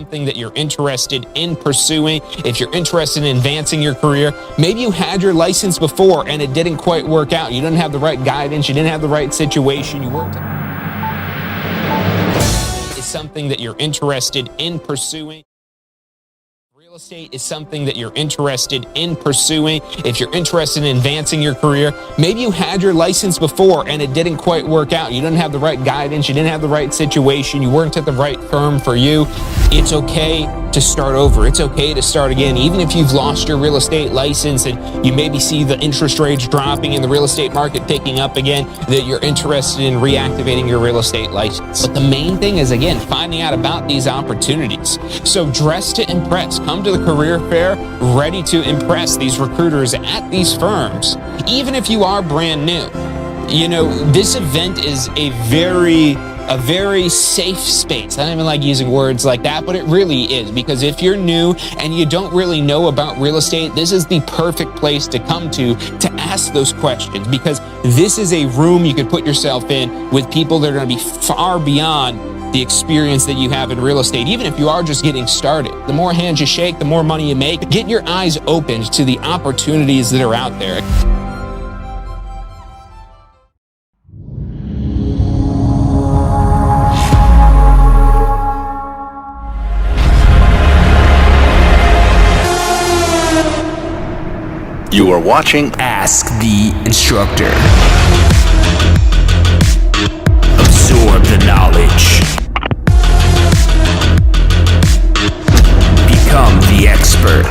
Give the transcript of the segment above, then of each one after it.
Something that you're interested in pursuing, if you're interested in advancing your career, maybe you had your license before and it didn't quite work out. You didn't have the right guidance, you didn't have the right situation, you weren't. Is something that you're interested in pursuing. Real estate is something that you're interested in pursuing. If you're interested in advancing your career, maybe you had your license before and it didn't quite work out. You didn't have the right guidance, you didn't have the right situation, you weren't at the right firm for you. It's okay to start over. It's okay to start again. Even if you've lost your real estate license and you maybe see the interest rates dropping and the real estate market picking up again, that you're interested in reactivating your real estate license. But the main thing is, again, finding out about these opportunities. So dress to impress. Come to the career fair ready to impress these recruiters at these firms. Even if you are brand new, you know, this event is a very safe space. I don't even like using words like that, but it really is, because if you're new and you don't really know about real estate, this is the perfect place to come to ask those questions, because this is a room you could put yourself in with people that are going to be far beyond the experience that you have in real estate. Even if you are just getting started, the more hands you shake, the more money you make. Get your eyes open to the opportunities that are out there. You are watching Ask the Instructor. Absorb the knowledge. Become the expert.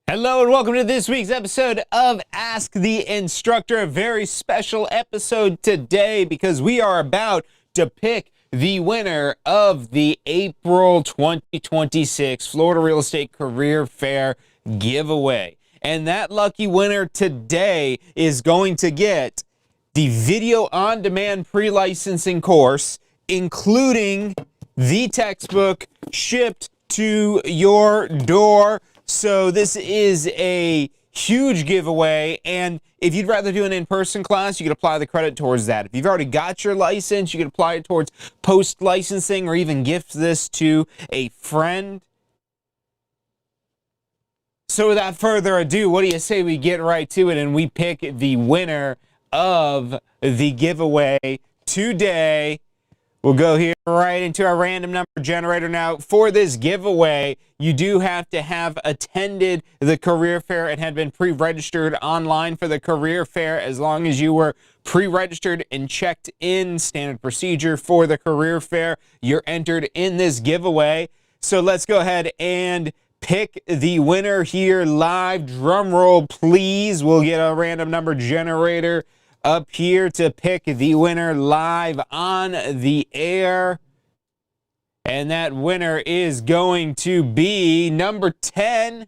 Hello and welcome to this week's episode of Ask the Instructor. A very special episode today because we are about to pick the winner of the April 2026 Florida Real Estate Career Fair giveaway. And that lucky winner today is going to get the video on demand pre-licensing course, including the textbook shipped to your door. So this is a huge giveaway, and if you'd rather do an in-person class, you could apply the credit towards that. If you've already got your license, you could apply it towards post-licensing or even gift this to a friend. So without further ado, what do you say we get right to it and we pick the winner of the giveaway today? We'll go here right into our random number generator. Now, for this giveaway, you do have to have attended the career fair and had been pre-registered online for the career fair. As long as you were pre-registered and checked in, standard procedure for the career fair, you're entered in this giveaway. So let's go ahead and pick the winner here live. Drum roll, please. We'll get a random number generator up here to pick the winner live on the air. And that winner is going to be number 10,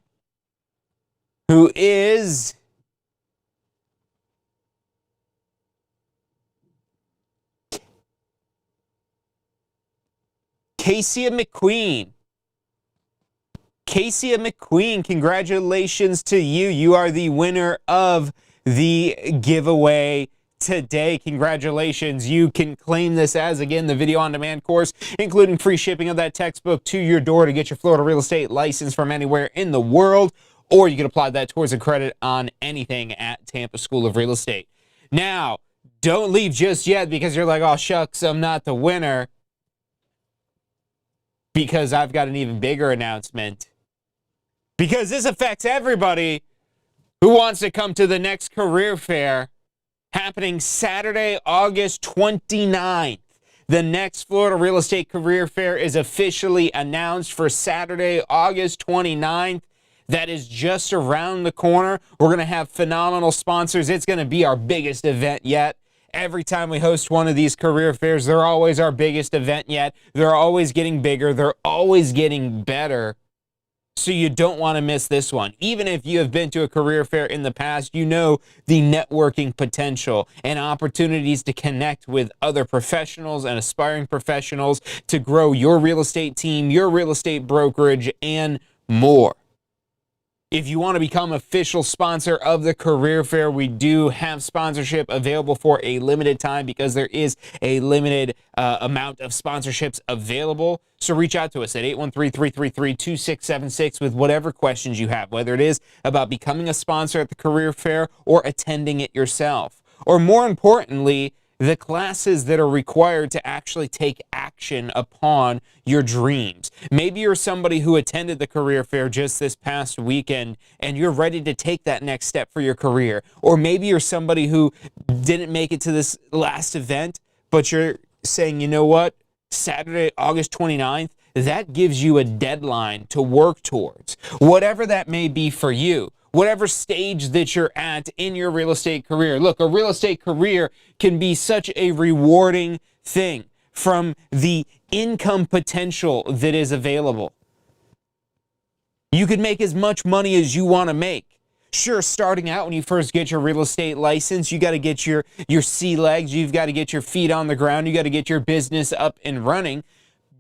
who is Casey McQueen. Casey McQueen, congratulations to you. You are the winner of the giveaway today. Congratulations. You can claim this as, again, the video on demand course, including free shipping of that textbook to your door to get your Florida real estate license from anywhere in the world, or you can apply that towards a credit on anything at Tampa School of Real Estate. Now, don't leave just yet because you're like, oh, shucks, I'm not the winner, because I've got an even bigger announcement. Because this affects everybody who wants to come to the next career fair happening Saturday, August 29th. The next Florida Real Estate Career Fair is officially announced for Saturday, August 29th. That is just around the corner. We're going to have phenomenal sponsors. It's going to be our biggest event yet. Every time we host one of these career fairs, they're always our biggest event yet. They're always getting bigger. They're always getting better. So you don't want to miss this one. Even if you have been to a career fair in the past, you know the networking potential and opportunities to connect with other professionals and aspiring professionals to grow your real estate team, your real estate brokerage, and more. If you want to become official sponsor of the career fair, we do have sponsorship available for a limited time because there is a limited amount of sponsorships available. So reach out to us at 813-333-2676 with whatever questions you have, whether it is about becoming a sponsor at the career fair or attending it yourself. Or more importantly, the classes that are required to actually take action upon your dreams. Maybe you're somebody who attended the career fair just this past weekend and you're ready to take that next step for your career. Or maybe you're somebody who didn't make it to this last event, but you're saying, you know what, Saturday, August 29th, that gives you a deadline to work towards. Whatever that may be for you. Whatever stage that you're at in your real estate career. Look, a real estate career can be such a rewarding thing from the income potential that is available. You could make as much money as you want to make. Sure, starting out when you first get your real estate license, you got to get your sea legs, you've got to get your feet on the ground, you got to get your business up and running.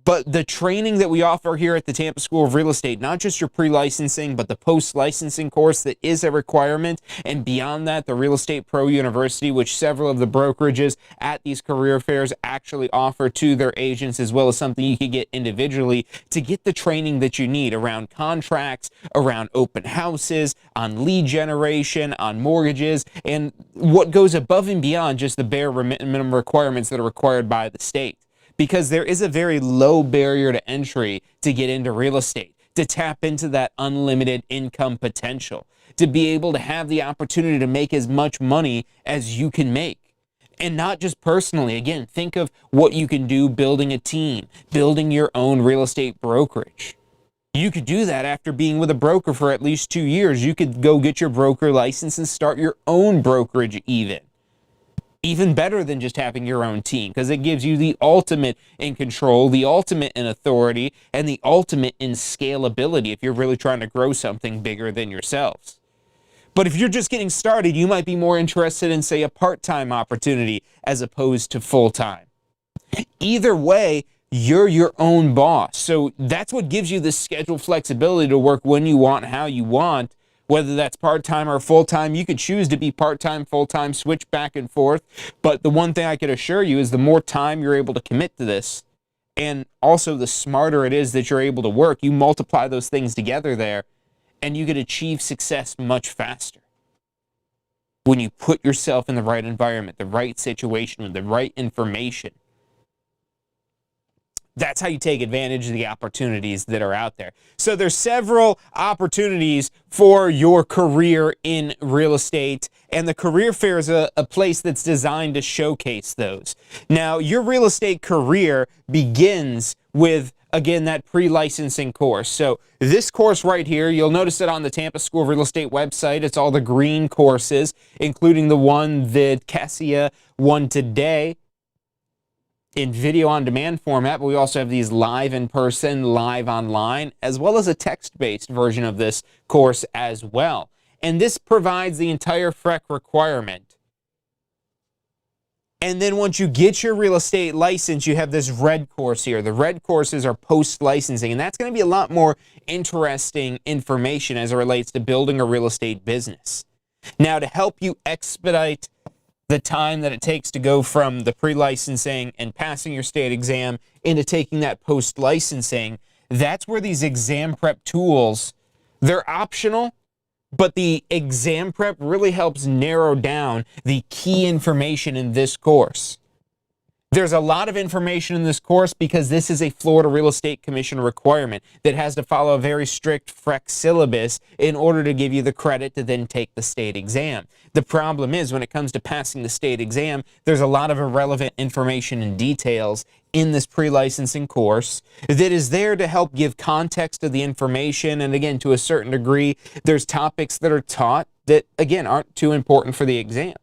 But the training that we offer here at the Tampa School of Real Estate, not just your pre-licensing, but the post-licensing course that is a requirement, and beyond that, the Real Estate Pro University, which several of the brokerages at these career fairs actually offer to their agents, as well as something you could get individually to get the training that you need around contracts, around open houses, on lead generation, on mortgages, and what goes above and beyond just the bare minimum requirements that are required by the state. Because there is a very low barrier to entry to get into real estate, to tap into that unlimited income potential, to be able to have the opportunity to make as much money as you can make. And not just personally. Again, think of what you can do building a team, building your own real estate brokerage. You could do that after being with a broker for at least 2 years. You could go get your broker license and start your own brokerage even. Even better than just having your own team, because it gives you the ultimate in control, the ultimate in authority, and the ultimate in scalability if you're really trying to grow something bigger than yourselves. But if you're just getting started, you might be more interested in, say, a part-time opportunity as opposed to full-time. Either way, you're your own boss. So that's what gives you the schedule flexibility to work when you want, how you want. Whether that's part-time or full-time, you could choose to be part-time, full-time, switch back and forth. But the one thing I could assure you is the more time you're able to commit to this, and also the smarter it is that you're able to work, you multiply those things together there, and you could achieve success much faster. When you put yourself in the right environment, the right situation, with the right information. That's how you take advantage of the opportunities that are out there. So there's several opportunities for your career in real estate, and the career fair is a place that's designed to showcase those. Now, your real estate career begins with, again, that pre-licensing course. So this course right here, you'll notice it on the Tampa School of Real Estate website. It's all the green courses, including the one that Cassia won today in video on demand format, but we also have these live in person, live online, as well as a text-based version of this course as well. And this provides the entire FREC requirement. And then once you get your real estate license, you have this red course here. The red courses are post-licensing, and that's going to be a lot more interesting information as it relates to building a real estate business. Now, to help you expedite the time that it takes to go from the pre-licensing and passing your state exam into taking that post-licensing, that's where these exam prep tools, they're optional, but the exam prep really helps narrow down the key information in this course. There's a lot of information in this course because this is a Florida Real Estate Commission requirement that has to follow a very strict FREC syllabus in order to give you the credit to then take the state exam. The problem is when it comes to passing the state exam, there's a lot of irrelevant information and details in this pre-licensing course that is there to help give context to the information. And again, to a certain degree, there's topics that are taught that, again, aren't too important for the exam.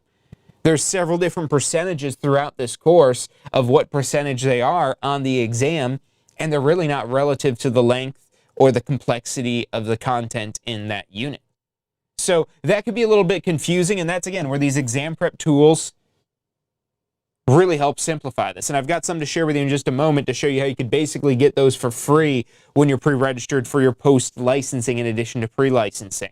There's several different percentages throughout this course of what percentage they are on the exam, and they're really not relative to the length or the complexity of the content in that unit. So that could be a little bit confusing, and that's, again, where these exam prep tools really help simplify this. And I've got some to share with you in just a moment to show you how you could basically get those for free when you're pre-registered for your post-licensing in addition to pre-licensing.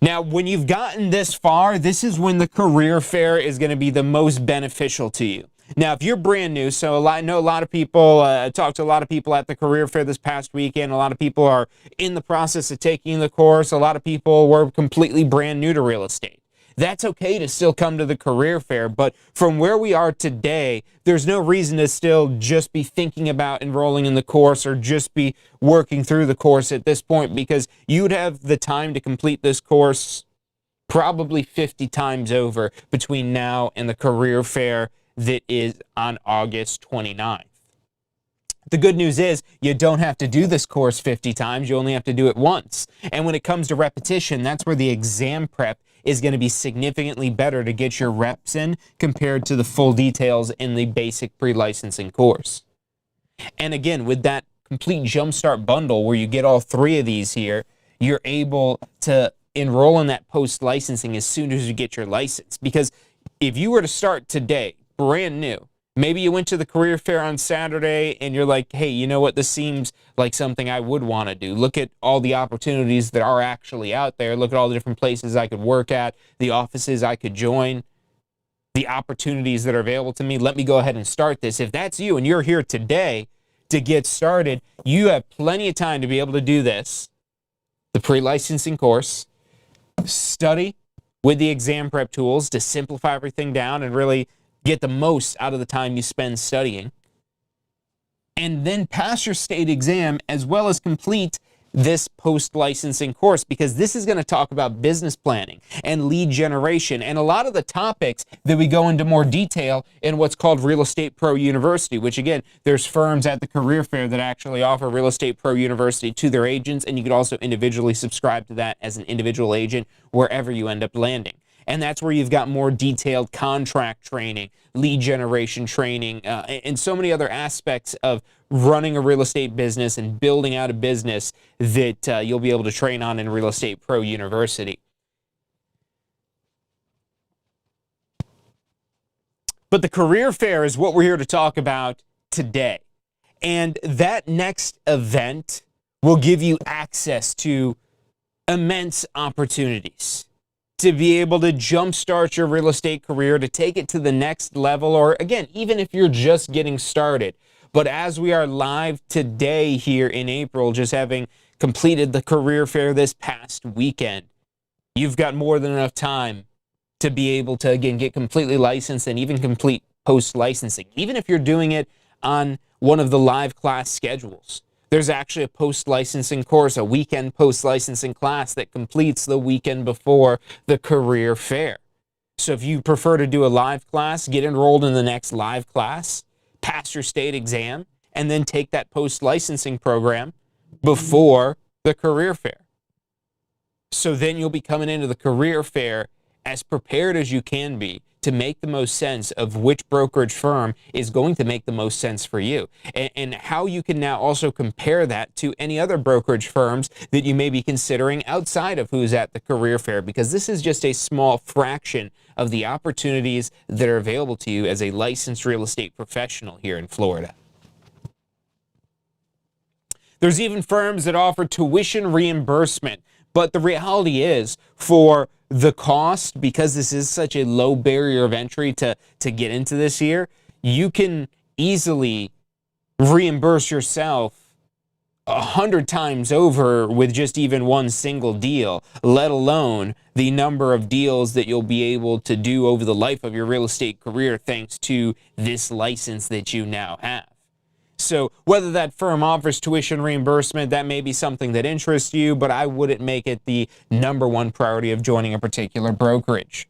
Now, when you've gotten this far, this is when the career fair is going to be the most beneficial to you. Now, if you're brand new, so I know a lot of people, talked to a lot of people at the career fair this past weekend. A lot of people are in the process of taking the course. A lot of people were completely brand new to real estate. That's okay to still come to the career fair, but from where we are today, there's no reason to still just be thinking about enrolling in the course or just be working through the course at this point, because you'd have the time to complete this course probably 50 times over between now and the career fair that is on August 29th. The good news is you don't have to do this course 50 times. You only have to do it once. And when it comes to repetition, that's where the exam prep is going to be significantly better to get your reps in compared to the full details in the basic pre-licensing course. And again, with that complete jumpstart bundle where you get all three of these here, you're able to enroll in that post-licensing as soon as you get your license. Because if you were to start today, brand new, maybe you went to the career fair on Saturday and you're like, hey, you know what? This seems like something I would want to do. Look at all the opportunities that are actually out there. Look at all the different places I could work at, the offices I could join, the opportunities that are available to me. Let me go ahead and start this. If that's you and you're here today to get started, you have plenty of time to be able to do this. The pre-licensing course, study with the exam prep tools to simplify everything down and really get the most out of the time you spend studying, and then pass your state exam as well as complete this post-licensing course, because this is going to talk about business planning and lead generation and a lot of the topics that we go into more detail in what's called Real Estate Pro University, which again, there's firms at the career fair that actually offer Real Estate Pro University to their agents, and you could also individually subscribe to that as an individual agent wherever you end up landing. And that's where you've got more detailed contract training, lead generation training, and so many other aspects of running a real estate business and building out a business that you'll be able to train on in Real Estate Pro University. But the career fair is what we're here to talk about today. And that next event will give you access to immense opportunities to be able to jumpstart your real estate career, to take it to the next level, or again, even if you're just getting started. But as we are live today here in April, just having completed the career fair this past weekend, you've got more than enough time to be able to, again, get completely licensed and even complete post-licensing. Even if you're doing it on one of the live class schedules, there's actually a post-licensing course, a weekend post-licensing class that completes the weekend before the career fair. So if you prefer to do a live class, get enrolled in the next live class, pass your state exam, and then take that post-licensing program before the career fair. So then you'll be coming into the career fair as prepared as you can be to make the most sense of which brokerage firm is going to make the most sense for you, and how you can now also compare that to any other brokerage firms that you may be considering outside of who's at the career fair, because this is just a small fraction of the opportunities that are available to you as a licensed real estate professional here in Florida. There's even firms that offer tuition reimbursement, but the reality is, for the cost, because this is such a low barrier of entry to get into this year, you can easily reimburse yourself 100 times over with just even one single deal, let alone the number of deals that you'll be able to do over the life of your real estate career thanks to this license that you now have. So whether that firm offers tuition reimbursement, that may be something that interests you, but I wouldn't make it the number one priority of joining a particular brokerage.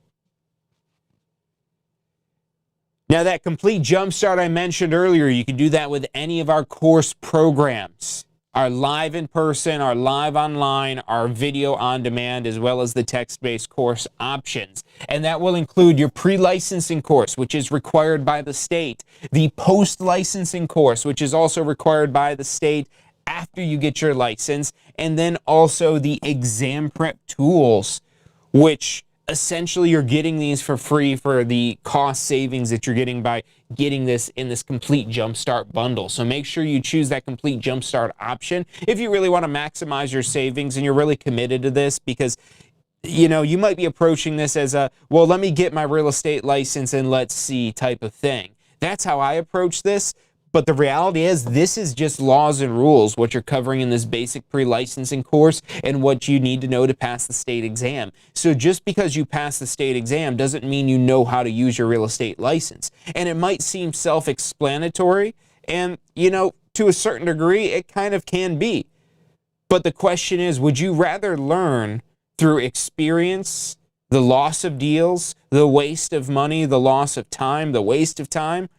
Now, that complete jumpstart I mentioned earlier, you can do that with any of our course programs. Our live in person, our live online, our video on demand, as well as the text-based course options. And that will include your pre-licensing course, which is required by the state, the post-licensing course, which is also required by the state after you get your license, and then also the exam prep tools, which essentially you're getting these for free for the cost savings that you're getting by getting this in this complete jumpstart bundle. So make sure you choose that complete jumpstart option if you really want to maximize your savings and you're really committed to this, because you might be approaching this as a, well, let me get my real estate license and let's see type of thing. That's how I approach this. But the reality is, this is just laws and rules, what you're covering in this basic pre-licensing course and what you need to know to pass the state exam. So just because you pass the state exam doesn't mean you know how to use your real estate license. And it might seem self-explanatory, and, to a certain degree, it kind of can be. But the question is, would you rather learn through experience, the loss of deals, the waste of money, the loss of time, the waste of time?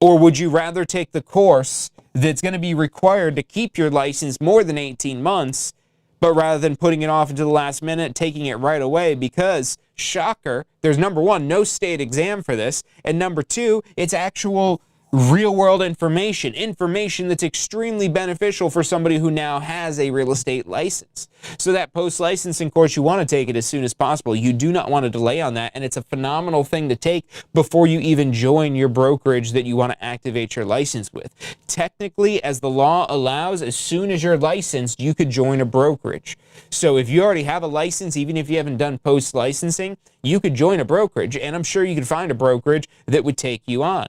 Or would you rather take the course that's going to be required to keep your license more than 18 months, but rather than putting it off until the last minute, taking it right away because, shocker, there's number one, no state exam for this, and number two, it's actual real-world information that's extremely beneficial for somebody who now has a real estate license. So that post-licensing course, you want to take it as soon as possible. You do not want to delay on that, and it's a phenomenal thing to take before you even join your brokerage that you want to activate your license with. Technically, as the law allows, as soon as you're licensed, you could join a brokerage. So if you already have a license, even if you haven't done post-licensing, you could join a brokerage, and I'm sure you could find a brokerage that would take you on,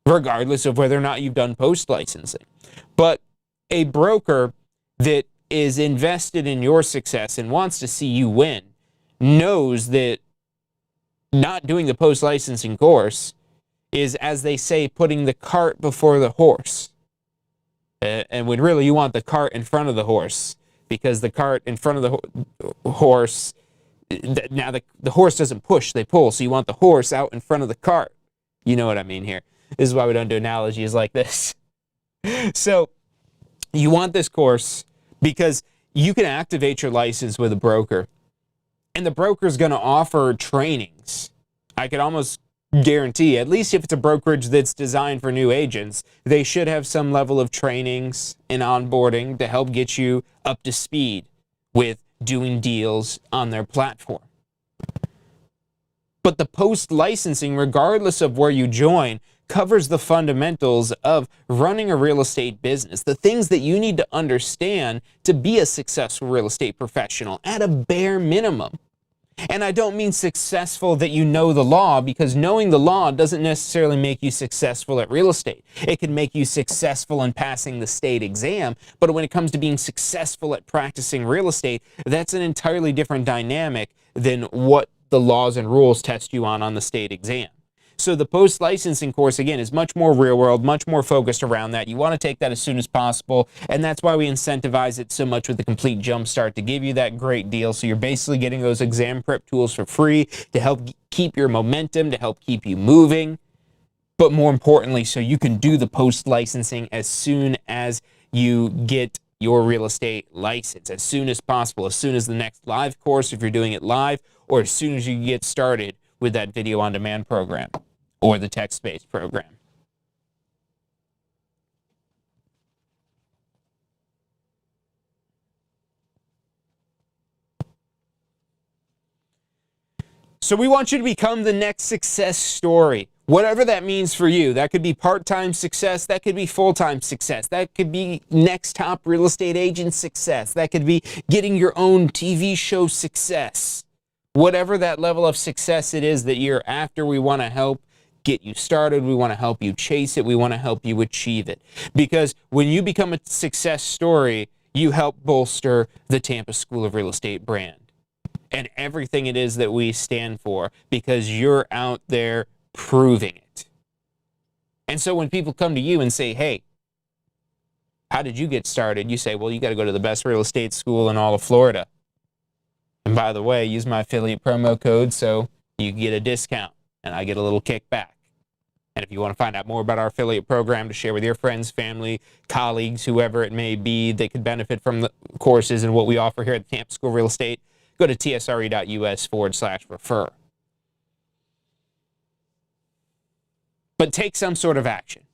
regardless of whether or not you've done post-licensing. But a broker that is invested in your success and wants to see you win knows that not doing the post-licensing course is, as they say, putting the cart before the horse. And when really you want the cart in front of the horse, because the cart in front of the horse, now the horse doesn't push, they pull. So you want the horse out in front of the cart. You know what I mean here. This is why we don't do analogies like this. So you want this course because you can activate your license with a broker, and the broker is going to offer trainings. I could almost guarantee, at least if it's a brokerage that's designed for new agents, they should have some level of trainings and onboarding to help get you up to speed with doing deals on their platform. But the post-licensing, regardless of where you join, covers the fundamentals of running a real estate business, the things that you need to understand to be a successful real estate professional at a bare minimum. And I don't mean successful that you know the law, because knowing the law doesn't necessarily make you successful at real estate. It can make you successful in passing the state exam, but when it comes to being successful at practicing real estate, that's an entirely different dynamic than what the laws and rules test you on the state exam. So the post-licensing course, again, is much more real-world, much more focused around that. You want to take that as soon as possible, and that's why we incentivize it so much with the complete jumpstart, to give you that great deal. So you're basically getting those exam prep tools for free to help keep your momentum, to help keep you moving, but more importantly, so you can do the post-licensing as soon as you get your real estate license, as soon as possible, as soon as the next live course, if you're doing it live, or as soon as you get started with that video on demand program or the text-based program. So we want you to become the next success story, whatever that means for you. That could be part-time success, that could be full-time success, that could be next top real estate agent success, that could be getting your own TV show success. Whatever that level of success it is that you're after, we want to help get you started. We want to help you chase it. We want to help you achieve it. Because when you become a success story, you help bolster the Tampa School of Real Estate brand and everything it is that we stand for, because you're out there proving it. And so when people come to you and say, hey, how did you get started? You say, well, you got to go to the best real estate school in all of Florida. And by the way, use my affiliate promo code so you get a discount and I get a little kickback. And if you want to find out more about our affiliate program to share with your friends, family, colleagues, whoever it may be, they could benefit from the courses and what we offer here at the Tampa School of Real Estate, go to tsre.us/refer. But take some sort of action.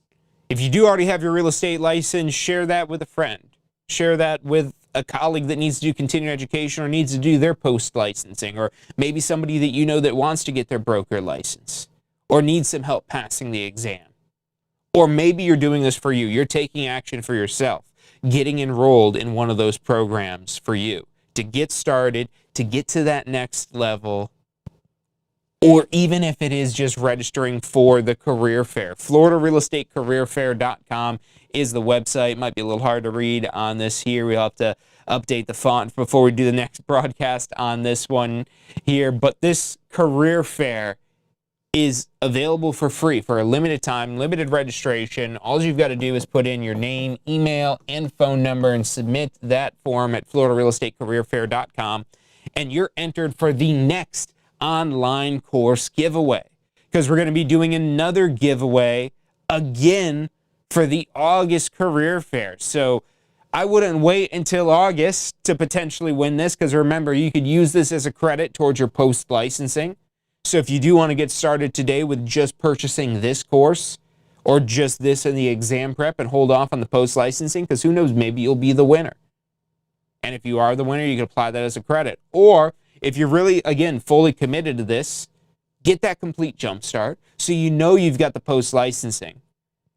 If you do already have your real estate license, share that with a friend. Share that with a colleague that needs to do continuing education or needs to do their post-licensing, or maybe somebody that you know that wants to get their broker license or needs some help passing the exam. Or maybe you're doing this for you. You're taking action for yourself, getting enrolled in one of those programs for you to get started, to get to that next level, or even if it is just registering for the career fair. FloridaRealEstateCareerFair.com is the website. It might be a little hard to read on this here. We'll have to update the font before we do the next broadcast on this one here. But this career fair is available for free for a limited time, limited registration. All you've got to do is put in your name, email, and phone number and submit that form at FloridaRealEstateCareerFair.com, and you're entered for the next online course giveaway, because we're going to be doing another giveaway again for the August career fair. So I wouldn't wait until August to potentially win this, because remember, you could use this as a credit towards your post-licensing. So if you do want to get started today with just purchasing this course, or just this and the exam prep, and hold off on the post-licensing, because who knows, maybe you'll be the winner. And if you are the winner, you can apply that as a credit. Or if you're really, again, fully committed to this, get that complete jumpstart so you know you've got the post-licensing.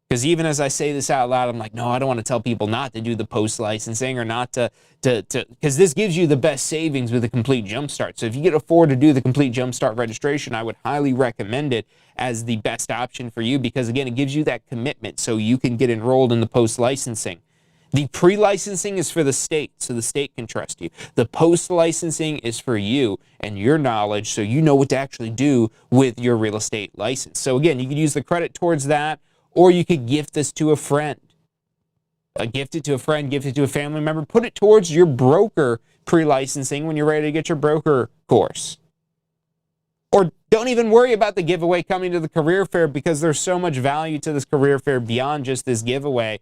Because even as I say this out loud, I'm like, no, I don't want to tell people not to do the post-licensing, or not to because this gives you the best savings with a complete jumpstart. So if you can afford to do the complete jumpstart registration, I would highly recommend it as the best option for you, because again, it gives you that commitment so you can get enrolled in the post-licensing. The pre-licensing is for the state, so the state can trust you. The post-licensing is for you and your knowledge, so you know what to actually do with your real estate license. So again, you could use the credit towards that, or you could gift this to a friend. Gift it to a friend, gift it to a family member. Put it towards your broker pre-licensing when you're ready to get your broker course. Or don't even worry about the giveaway coming to the career fair, because there's so much value to this career fair beyond just this giveaway.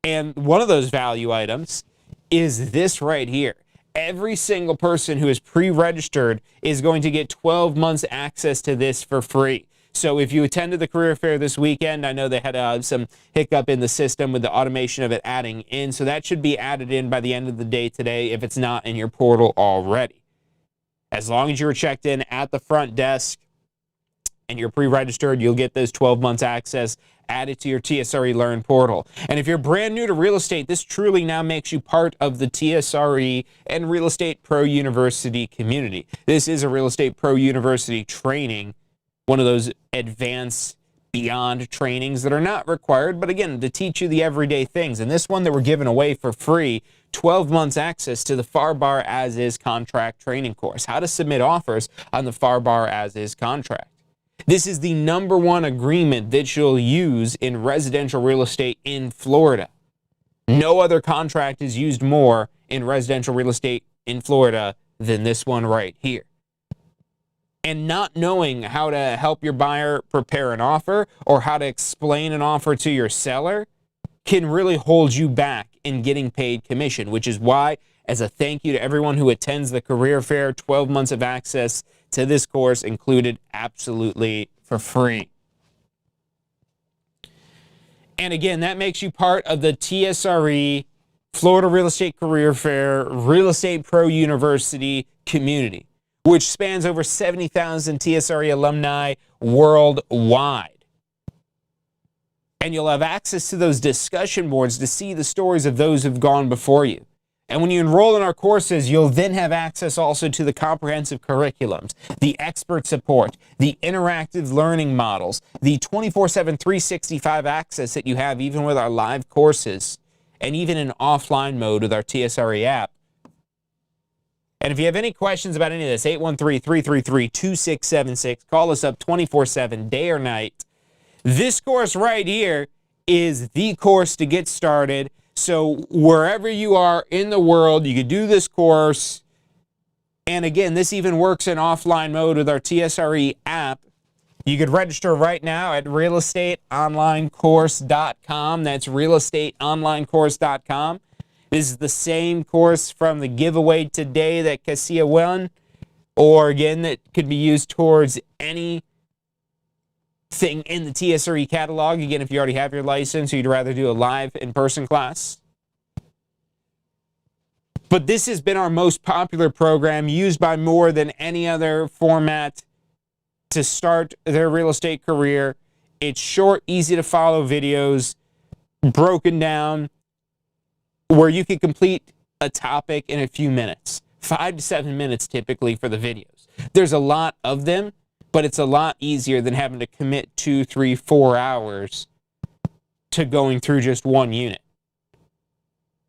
And one of those value items is this right here. Every single person who is pre-registered is going to get 12 months access to this for free. So if you attended the career fair this weekend, I know they had some hiccup in the system with the automation of it adding in. So that should be added in by the end of the day today if it's not in your portal already. As long as you're checked in at the front desk and you're pre-registered, you'll get those 12 months access added to your TSRE Learn portal. And if you're brand new to real estate, this truly now makes you part of the TSRE and Real Estate Pro University community. This is a Real Estate Pro University training, one of those advanced beyond trainings that are not required, but again, to teach you the everyday things. And this one that we're giving away for free, 12 months access to the FAR/BAR As Is contract training course. How to submit offers on the FAR/BAR As Is contract. This is the #1 agreement that you'll use in residential real estate in Florida. No other contract is used more in residential real estate in Florida than this one right here. And not knowing how to help your buyer prepare an offer, or how to explain an offer to your seller, can really hold you back in getting paid commission, which is why, as a thank you to everyone who attends the career fair, 12 months of access to this course included absolutely for free. And again, that makes you part of the TSRE, Florida Real Estate Career Fair, Real Estate Pro University community, which spans over 70,000 TSRE alumni worldwide. And you'll have access to those discussion boards to see the stories of those who've gone before you. And when you enroll in our courses, you'll then have access also to the comprehensive curriculums, the expert support, the interactive learning models, the 24/7, 365 access that you have even with our live courses, and even in offline mode with our TSRE app. And if you have any questions about any of this, 813-333-2676. Call us up 24/7, day or night. This course right here is the course to get started. So wherever you are in the world, you could do this course. And again, this even works in offline mode with our TSRE app. You could register right now at realestateonlinecourse.com. That's realestateonlinecourse.com. This is the same course from the giveaway today that Cassia won, or again, that could be used towards any thing in the TSRE catalog. Again, if you already have your license, or you'd rather do a live in-person class. But this has been our most popular program, used by more than any other format to start their real estate career. It's short, easy to follow videos, broken down, where you can complete a topic in a few minutes. 5 to 7 minutes typically for the videos. There's a lot of them, but it's a lot easier than having to commit 2, 3, 4 hours to going through just one unit.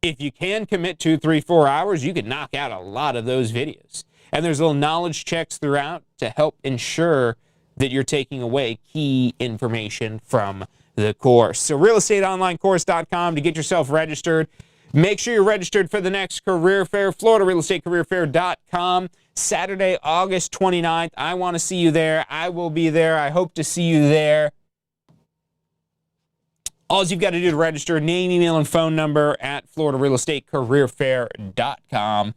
If you can commit 2, 3, 4 hours, you can knock out a lot of those videos. And there's little knowledge checks throughout to help ensure that you're taking away key information from the course. So realestateonlinecourse.com to get yourself registered. Make sure you're registered for the next career fair, FloridaRealEstateCareerFair.com, Saturday, August 29th. I want to see you there. I will be there. I hope to see you there. All you've got to do to register, name, email, and phone number at FloridaRealEstateCareerFair.com.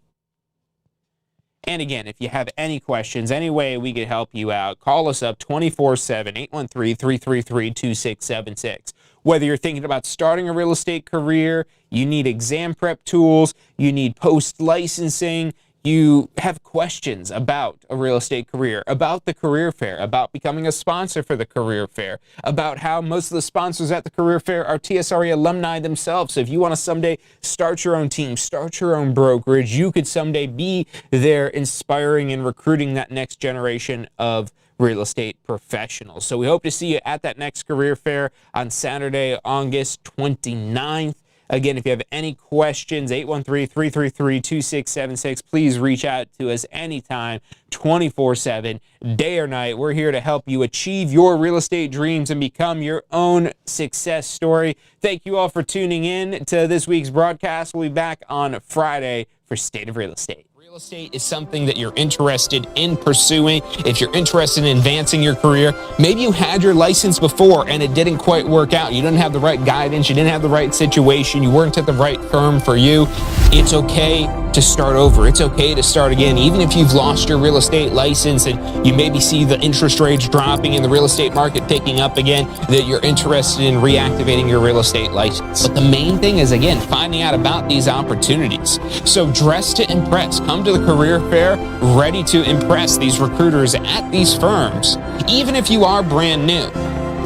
And again, if you have any questions, any way we could help you out, call us up 24/7, 813-333-2676. Whether you're thinking about starting a real estate career, you need exam prep tools, you need post-licensing, you have questions about a real estate career, about the career fair, about becoming a sponsor for the career fair, about how most of the sponsors at the career fair are TSRE alumni themselves. So if you want to someday start your own team, start your own brokerage, you could someday be there inspiring and recruiting that next generation of real estate professionals. So we hope to see you at that next career fair on Saturday, August 29th. Again, if you have any questions, 813-333-2676. Please reach out to us anytime, 24/7, day or night. We're here to help you achieve your real estate dreams and become your own success story. Thank you all for tuning in to this week's broadcast. We'll be back on Friday for State of Real Estate. Real estate is something that you're interested in pursuing. If you're interested in advancing your career, maybe you had your license before and it didn't quite work out. You didn't have the right guidance. You didn't have the right situation. You weren't at the right firm for you. It's okay to start over. It's okay to start again. Even if you've lost your real estate license and you maybe see the interest rates dropping and the real estate market picking up again, that you're interested in reactivating your real estate license. But the main thing is, again, finding out about these opportunities. So dress to impress. Come to the career fair ready to impress these recruiters at these firms, even if you are brand new.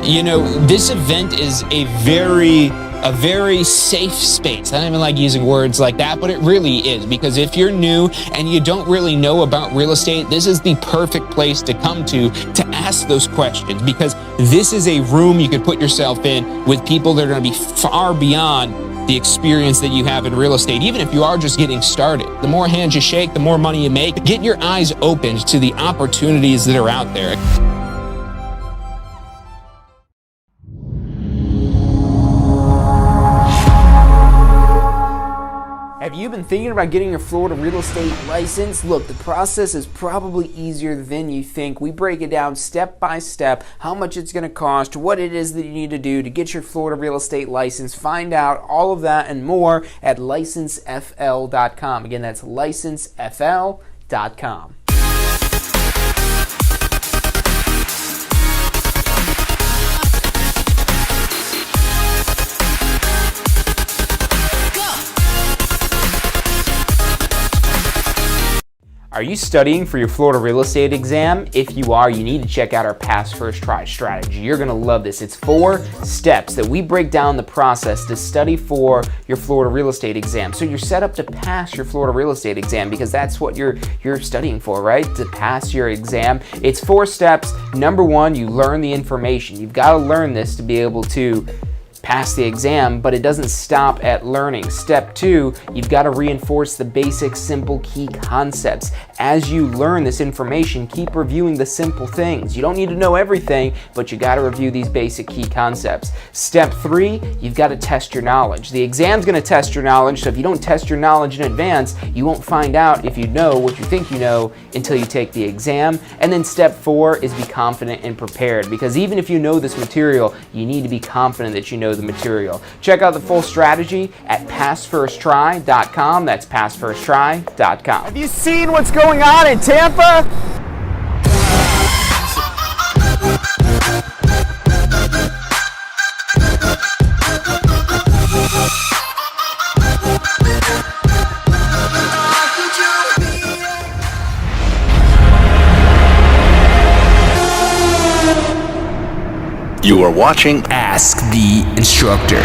You know, this event is a very safe space. I don't even like using words like that, but it really is, because if you're new and you don't really know about real estate, this is the perfect place to come to ask those questions, because this is a room you could put yourself in with people that are going to be far beyond the experience that you have in real estate, even if you are just getting started. The more hands you shake, the more money you make. Get your eyes opened to the opportunities that are out there. Have you been thinking about getting your Florida real estate license? Look, the process is probably easier than you think. We break it down step by step, how much it's going to cost, what it is that you need to do to get your Florida real estate license. Find out all of that and more at licensefl.com. Again, that's licensefl.com. Are you studying for your Florida real estate exam? If you are, you need to check out our Pass First Try strategy. You're going to love this. It's 4 steps that we break down the process to study for your Florida real estate exam. So you're set up to pass your Florida real estate exam, because that's what you're studying for, right? To pass your exam. It's 4 steps. Number 1, you learn the information. You've got to learn this to be able to pass the exam, but it doesn't stop at learning. Step 2, you've got to reinforce the basic, simple, key concepts. As you learn this information, keep reviewing the simple things. You don't need to know everything, but you got to review these basic key concepts. Step 3, you've got to test your knowledge. The exam's going to test your knowledge, so if you don't test your knowledge in advance, you won't find out if you know what you think you know until you take the exam. And then step 4 is be confident and prepared, because even if you know this material, you need to be confident that you know the material. Check out the full strategy at passfirsttry.com. That's passfirsttry.com. Have you seen what's going on in Tampa? You are watching Ask the Instructor.